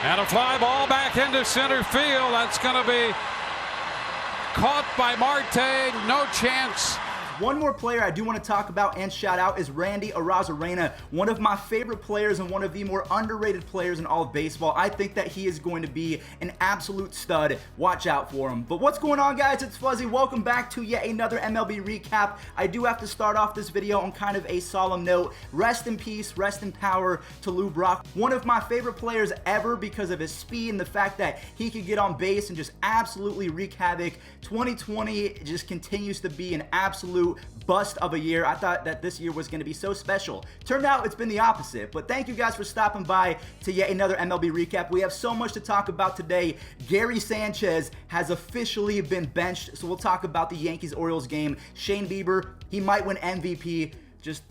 And a fly ball back into center field. That's going to be caught by Marte. No chance. One more player I do want to talk about and shout out is Randy Arazarena, one of my favorite players and one of the more underrated players in all of baseball. I think that he is going to be an absolute stud. Watch out for him. But what's going on, guys? It's Fuzzy. Welcome back to yet another MLB recap. I do have to start off this video on kind of a solemn note. Rest in peace, rest in power to Lou Brock. One of my favorite players ever because of his speed and the fact that he could get on base and just absolutely wreak havoc. 2020 just continues to be an absolute bust of a year. I thought that this year was going to be so special. Turned out it's been the opposite. But thank you guys for stopping by to yet another MLB recap. We have so much to talk about today. Gary Sanchez has officially been benched, so we'll talk about the Yankees-Orioles game. Shane Bieber, he might win MVP. Just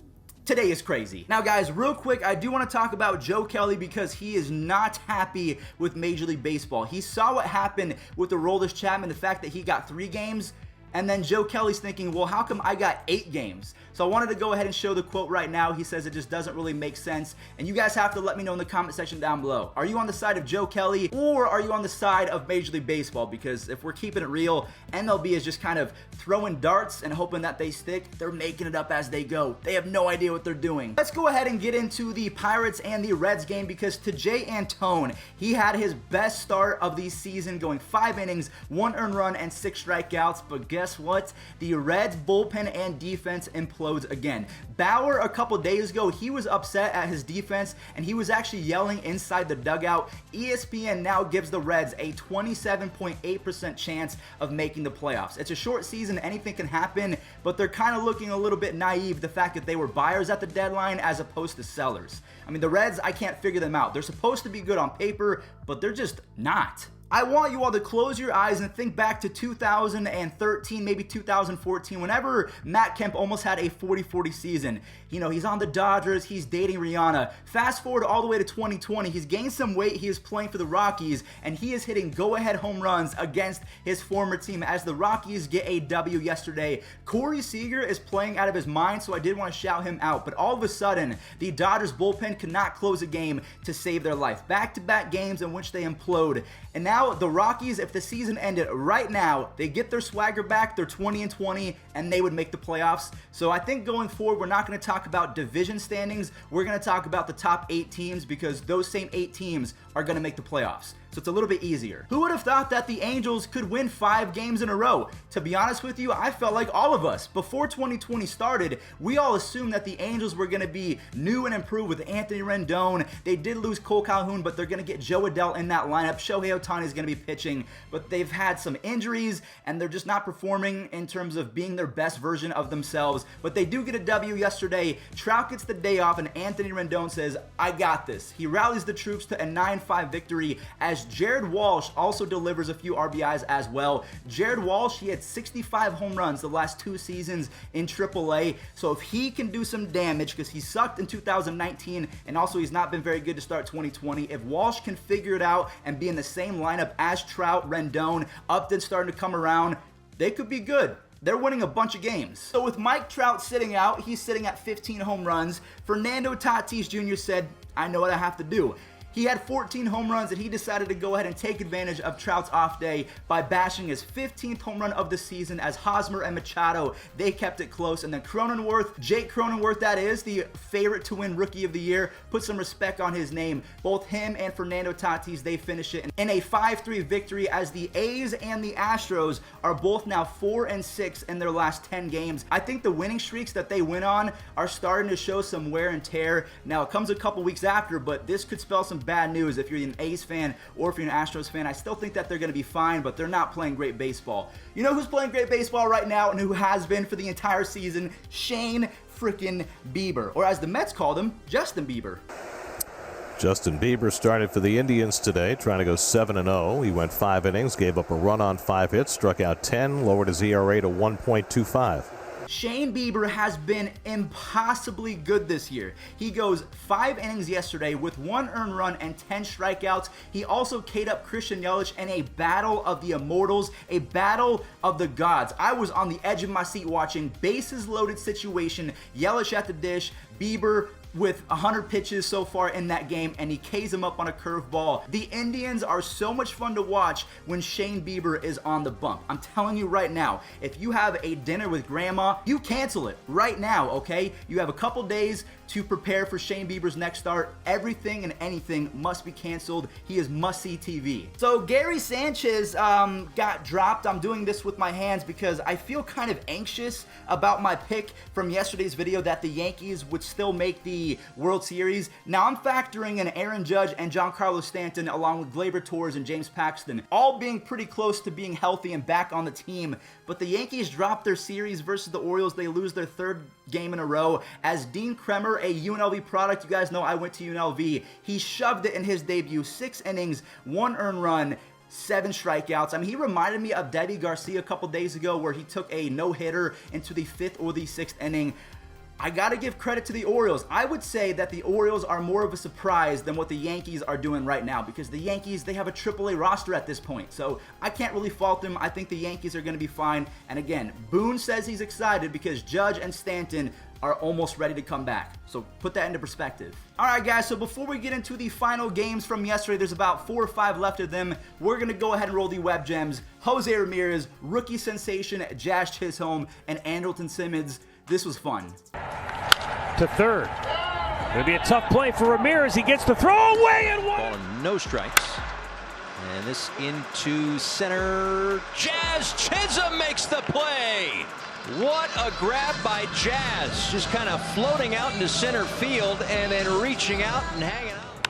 today is crazy. Now, guys, real quick, I do want to talk about Joe Kelly because he is not happy with Major League Baseball. He saw what happened with the Aroldis Chapman, the fact that he got 3 games. And then Joe Kelly's thinking, well, how come I got 8 games? So I wanted to go ahead and show the quote right now. He says it just doesn't really make sense. And you guys have to let me know in the comment section down below. Are you on the side of Joe Kelly or are you on the side of Major League Baseball? Because if we're keeping it real, MLB is just kind of throwing darts and hoping that they stick. They're making it up as they go. They have no idea what they're doing. Let's go ahead and get into the Pirates and the Reds game because Tejay Antone, he had his best start of the season, going 5 innings, 1 earned run, and 6 strikeouts. But guess what? The Reds bullpen and defense implodes again. Bauer, a couple days ago, he was upset at his defense and he was actually yelling inside the dugout. ESPN now gives the Reds a 27.8% chance of making the playoffs. It's a short season, anything can happen, but they're kind of looking a little bit naive, the fact that they were buyers at the deadline as opposed to sellers. I mean, the Reds, I can't figure them out. They're supposed to be good on paper, but they're just not. I want you all to close your eyes and think back to 2013, maybe 2014, whenever Matt Kemp almost had a 40-40 season. You know, he's on the Dodgers, he's dating Rihanna. Fast forward all the way to 2020, he's gained some weight, he is playing for the Rockies, and he is hitting go-ahead home runs against his former team as the Rockies get a W yesterday. Corey Seager is playing out of his mind, so I did want to shout him out, but all of a sudden, the Dodgers bullpen could not close a game to save their life. Back-to-back games in which they implode. And now the Rockies, if the season ended right now, they get their swagger back, they're 20-20, and they would make the playoffs. So I think going forward, we're not going to talk about division standings. We're going to talk about the top 8 teams because those same 8 teams are going to make the playoffs. So it's a little bit easier. Who would have thought that the Angels could win 5 games in a row? To be honest with you, I felt like all of us, before 2020 started, we all assumed that the Angels were going to be new and improved with Anthony Rendon. They did lose Cole Calhoun, but they're going to get Joe Adell in that lineup. Shohei Ohtani is going to be pitching, but they've had some injuries, and they're just not performing in terms of being their best version of themselves. But they do get a W yesterday. Trout gets the day off, and Anthony Rendon says, I got this. He rallies the troops to a 9-5 victory as Jared Walsh also delivers a few RBIs as well. Jared Walsh, he had 65 home runs the last 2 seasons in AAA. So if he can do some damage, because he sucked in 2019, and also he's not been very good to start 2020, if Walsh can figure it out and be in the same lineup as Trout, Rendon, Upton starting to come around, they could be good. They're winning a bunch of games. So with Mike Trout sitting out, he's sitting at 15 home runs. Fernando Tatis Jr. said, I know what I have to do. He had 14 home runs, and he decided to go ahead and take advantage of Trout's off day by bashing his 15th home run of the season as Hosmer and Machado, they kept it close. And then Cronenworth, Jake Cronenworth, that is, the favorite to win Rookie of the Year, put some respect on his name. Both him and Fernando Tatis, they finish it in a 5-3 victory as the A's and the Astros are both now 4-6 in their last 10 games. I think the winning streaks that they went on are starting to show some wear and tear. Now, it comes a couple weeks after, but this could spell some bad news if you're an A's fan or if you're an Astros fan. I still think that they're going to be fine, but they're not playing great baseball. You know who's playing great baseball right now and who has been for the entire season? Shane freaking Bieber, or as the Mets called him, Justin Bieber. Justin Bieber started for the Indians today, trying to go 7-0. He went 5 innings, gave up a run on 5 hits, struck out 10, lowered his ERA to 1.25. Shane Bieber has been impossibly good this year. He goes 5 innings yesterday with 1 earned run and 10 strikeouts. He also K'd up Christian Yelich in a battle of the immortals, a battle of the gods. I was on the edge of my seat watching, bases loaded situation, Yelich at the dish, Bieber with 100 pitches so far in that game, and he Ks him up on a curveball. The Indians are so much fun to watch when Shane Bieber is on the bump. I'm telling you right now, if you have a dinner with grandma, you cancel it right now, okay? You have a couple days to prepare for Shane Bieber's next start. Everything and anything must be canceled. He is must-see TV. So Gary Sanchez got dropped. I'm doing this with my hands because I feel kind of anxious about my pick from yesterday's video that the Yankees would still make the World Series. Now I'm factoring in Aaron Judge and Giancarlo Stanton along with Gleyber Torres and James Paxton, all being pretty close to being healthy and back on the team. But the Yankees dropped their series versus the Orioles. They lose their third game in a row as Dean Kremer, a UNLV product, you guys know I went to UNLV, he shoved it in his debut. 6 innings, 1 earned run, 7 strikeouts. I mean, he reminded me of Deivi Garcia a couple days ago where he took a no-hitter into the 5th or the 6th inning. I gotta give credit to the Orioles. I would say that the Orioles are more of a surprise than what the Yankees are doing right now, because the Yankees, they have a AAA roster at this point, so I can't really fault them. I think the Yankees are gonna be fine. And again, Boone says he's excited because Judge and Stanton are almost ready to come back. So put that into perspective. All right, guys, so before we get into the final games from yesterday, there's about 4 or 5 left of them. We're going to go ahead and roll the web gems. Jose Ramirez, rookie sensation, Jazz Chisholm, and Andrelton Simmons. This was fun. To third. It'll be a tough play for Ramirez. He gets the throw away and one. Ball and no strikes. And this into center. Jazz Chisholm makes the play. What a grab by Jazz. Just kind of floating out into center field and then reaching out and hanging out.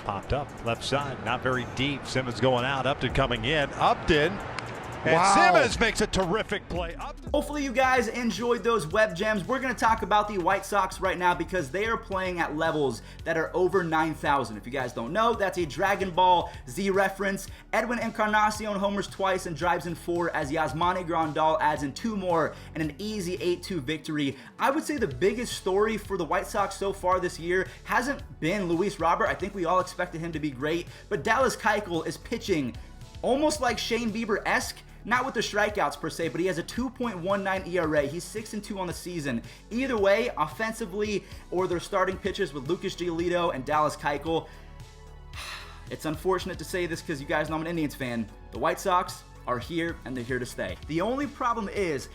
Popped up left side, not very deep. Simmons going out, Upton coming in. Upton. And Wow. Simmons makes a terrific play. Hopefully you guys enjoyed those web gems. We're going to talk about the White Sox right now because they are playing at levels that are over 9,000. If you guys don't know, that's a Dragon Ball Z reference. Edwin Encarnacion homers twice and drives in 4 as Yasmani Grandal adds in 2 more and an easy 8-2 victory. I would say the biggest story for the White Sox so far this year hasn't been Luis Robert. I think we all expected him to be great, but Dallas Keuchel is pitching almost like Shane Bieber-esque. Not with the strikeouts per se, but he has a 2.19 ERA. He's 6-2 on the season. Either way, offensively or their starting pitchers with Lucas Giolito and Dallas Keuchel. It's unfortunate to say this because you guys know I'm an Indians fan. The White Sox are here and they're here to stay. The only problem is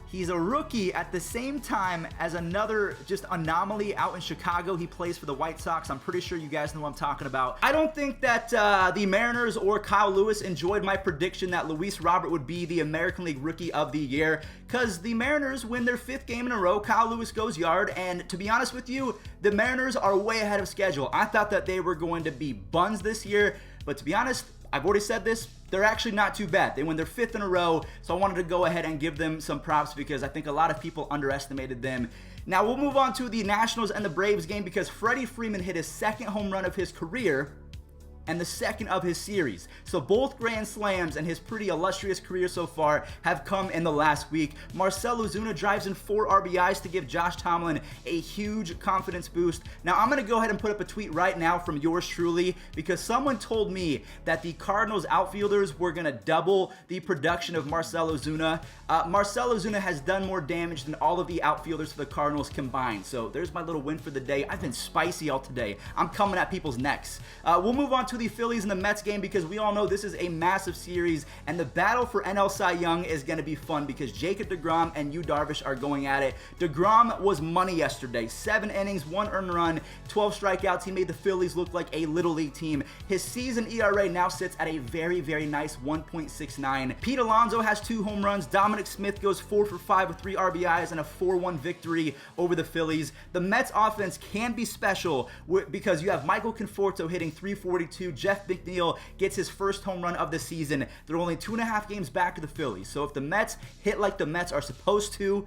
he's a rookie at the same time as another just anomaly out in Chicago. He plays for the White Sox. I'm pretty sure you guys know what I'm talking about. I don't think that the Mariners or Kyle Lewis enjoyed my prediction that Luis Robert would be the American League Rookie of the Year, because the Mariners win their 5th game in a row. Kyle Lewis goes yard, and to be honest with you, the Mariners are way ahead of schedule. I thought that they were going to be buns this year, but to be honest, I've already said this, they're actually not too bad. They win their 5th in a row, so I wanted to go ahead and give them some props because I think a lot of people underestimated them. Now we'll move on to the Nationals and the Braves game because Freddie Freeman hit his 2nd home run of his career and the 2nd of his series. So both grand slams and his pretty illustrious career so far have come in the last week. Marcell Ozuna drives in 4 RBIs to give Josh Tomlin a huge confidence boost. Now I'm going to go ahead and put up a tweet right now from yours truly because someone told me that the Cardinals outfielders were going to double the production of Marcell Ozuna. Marcell Ozuna has done more damage than all of the outfielders for the Cardinals combined. So there's my little win for the day. I've been spicy all today. I'm coming at people's necks. We'll move on to the Phillies and the Mets game because we all know this is a massive series and the battle for NL Cy Young is going to be fun because Jacob deGrom and Yu Darvish are going at it. deGrom was money yesterday. 7 innings, 1 earned run, 12 strikeouts. He made the Phillies look like a little league team. His season ERA now sits at a very, very nice 1.69. Pete Alonso has 2 home runs. Dominic Smith goes 4 for 5 with 3 RBIs and a 4-1 victory over the Phillies. The Mets offense can be special because you have Michael Conforto hitting .342. Jeff McNeil gets his 1st home run of the season. They're only 2.5 games back to the Phillies. So if the Mets hit like the Mets are supposed to,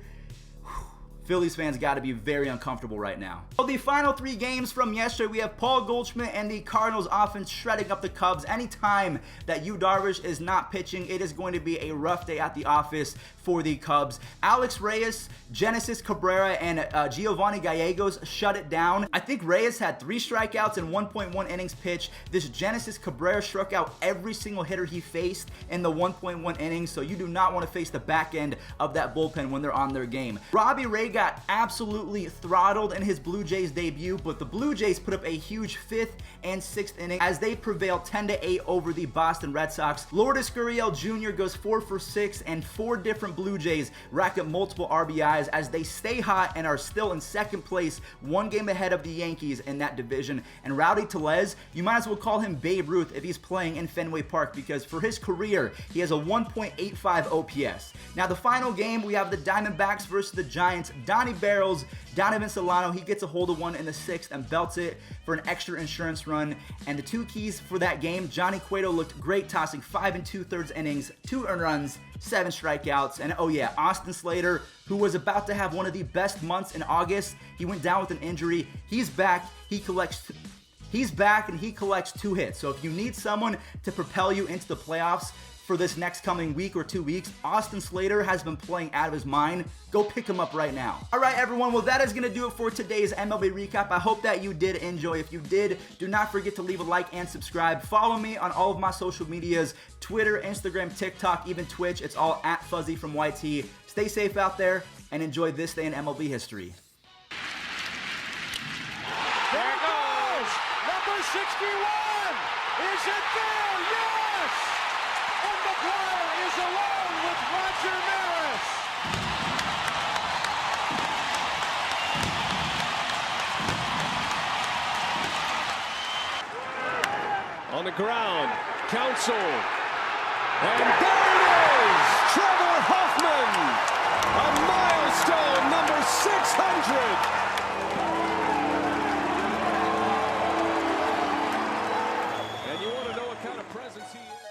Phillies fans got to be very uncomfortable right now. So the final 3 games from yesterday, we have Paul Goldschmidt and the Cardinals offense shredding up the Cubs. Anytime that Yu Darvish is not pitching, it is going to be a rough day at the office for the Cubs. Alex Reyes, Genesis Cabrera, and Giovanni Gallegos shut it down. I think Reyes had 3 strikeouts and 1.1 innings pitched. This Genesis Cabrera struck out every single hitter he faced in the 1.1 innings, so you do not want to face the back end of that bullpen when they're on their game. Robbie Ray got got absolutely throttled in his Blue Jays debut, but the Blue Jays put up a huge 5th and 6th inning as they prevailed 10-8 over the Boston Red Sox. Lourdes Gurriel Jr. goes 4 for 6, and 4 different Blue Jays rack up multiple RBIs as they stay hot and are still in second place, 1 game ahead of the Yankees in that division. And Rowdy Tellez, you might as well call him Babe Ruth if he's playing in Fenway Park, because for his career, he has a 1.85 OPS. Now, the final game, we have the Diamondbacks versus the Giants. Donnie Barrels, Donovan Solano, he gets a hold of one in the 6th and belts it for an extra insurance run. And the 2 keys for that game, Johnny Cueto looked great, tossing 5 2/3 innings, 2 earned runs, 7 strikeouts. And oh yeah, Austin Slater, who was about to have one of the best months in August, he went down with an injury. He's back. He's back and he collects 2 hits. So if you need someone to propel you into the playoffs for this next coming week or 2 weeks, Austin Slater has been playing out of his mind. Go pick him up right now. All right, everyone. Well, that is going to do it for today's MLB recap. I hope that you did enjoy. If you did, do not forget to leave a like and subscribe. Follow me on all of my social medias, Twitter, Instagram, TikTok, even Twitch. It's all at Fuzzy from YT. Stay safe out there and enjoy this day in MLB history. There goes number 61. Is it there? Yes! And McGuire is alone with Roger Maris. On the ground, Counsell. And there it is! Trevor Hoffman! A milestone, number 600! And you want to know what kind of presence he is?